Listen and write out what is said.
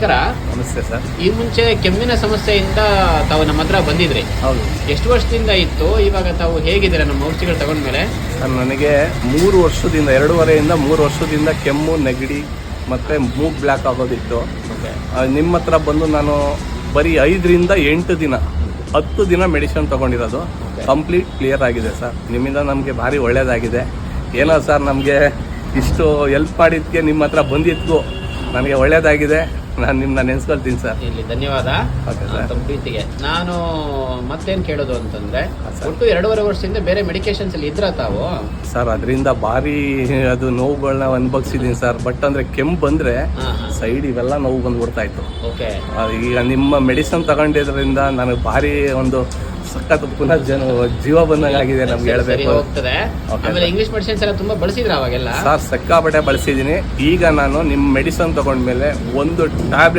ನಮಸ್ತೆ ಸರ್. ಈ ಮುಂಚೆ ಕೆಮ್ಮಿನ ಸಮಸ್ಯೆಯಿಂದ ತಾವು ನಮ್ಮ ಹತ್ರ ಬಂದಿದ್ರಿ. ಹೌದು. ಎಷ್ಟು ವರ್ಷದಿಂದ ಇತ್ತು? ಇವಾಗ ತಾವು ಹೇಗಿದ್ದೀರಾ ನಮ್ಮ ಔಷಧಿಗಳು ತಗೊಂಡ್ಮೇಲೆ? ಸರ್, ನನಗೆ 3 ವರ್ಷದಿಂದ 2.5ರಿಂದ 3 ವರ್ಷದಿಂದ ಕೆಮ್ಮು, ನೆಗಡಿ ಮತ್ತು ಮೂಗ್ ಬ್ಲ್ಯಾಕ್ ಆಗೋದಿತ್ತು. ನಿಮ್ಮ ಹತ್ರ ಬಂದು ನಾನು ಬರೀ 5ರಿಂದ 8 ದಿನ 10 ದಿನ ಮೆಡಿಸಿನ್ ತೊಗೊಂಡಿರೋದು. ಕಂಪ್ಲೀಟ್ ಕ್ಲಿಯರ್ ಆಗಿದೆ ಸರ್. ನಿಮ್ಮಿಂದ ನಮಗೆ ಭಾರಿ ಒಳ್ಳೆಯದಾಗಿದೆ. ಏನೋ ಸರ್, ನಮಗೆ ಇಷ್ಟು ಹೆಲ್ಪ್ ಮಾಡಿದ್ದಕ್ಕೆ ನಿಮ್ಮ ಹತ್ರ ಬಂದಿದ್ದಕ್ಕೂ ನನಗೆ ಒಳ್ಳೆಯದಾಗಿದೆ. ನಾನು ನಿಮ್ಮನ್ನ ನೆನೆಸ್ಕೊಳ್ತೀನಿ ಸರ್. ಇಲ್ಲಿ ಧನ್ಯವಾದ ತಮ್ಮ ಪ್ರೀತಿಗೆ. ನಾನು ಮತ್ತೇನು ಕೇಳೋದು ಅಂತಂದ್ರೆ, ಒಟ್ಟು 2.5 ವರ್ಷದಿಂದ ಬೇರೆ ಮೆಡಿಕೇಶನ್ಸ್ ಅಲ್ಲಿ ಇದ್ರ ತಾವು? ಸರ್, ಅದರಿಂದ ಭಾರಿ ಅದು ನೋವುಗಳನ್ನ ಅನುಭವಿಸಿದ್ದೀನಿ ಸರ್. ಬಟ್ ಅಂದರೆ ಕೆಮ್ಮು ಬಂದರೆ ಸೈಡ್ ಇವೆಲ್ಲ ನೋವು ಬಂದ್ಬಿಡ್ತಾ ಇತ್ತು. ಈಗ ನಿಮ್ಮ ಮೆಡಿಸಿನ್ ತಗೊಂಡಿದ್ರಿಂದ ನನಗೆ ಭಾರಿ ಒಂದು ಸಖತ್ ಪುನಃ ಜೀವ ಬಂದಂಗಾಗಿದೆ ನಮ್ಗೆ ಹೇಳ್ಬೇಕು. ಆಮೇಲೆ ಇಂಗ್ಲಿಷ್ ಮೆಡಿಸಿನ್ಸ್ ಎಲ್ಲ ತುಂಬಾ ಬಳಸಿದ್ರ ಅವಾಗೆಲ್ಲ? ಸರ್, ಸಿಕ್ಕಾಪಟ್ಟೆ ಬಳಸಿದ್ದೀನಿ. ಈಗ ನಾನು ನಿಮ್ಮ ಮೆಡಿಸಿನ್ ತಗೊಂಡ್ಮೇಲೆ ಒಂದು ಟ್ಯಾಬ್ಲೆಟ್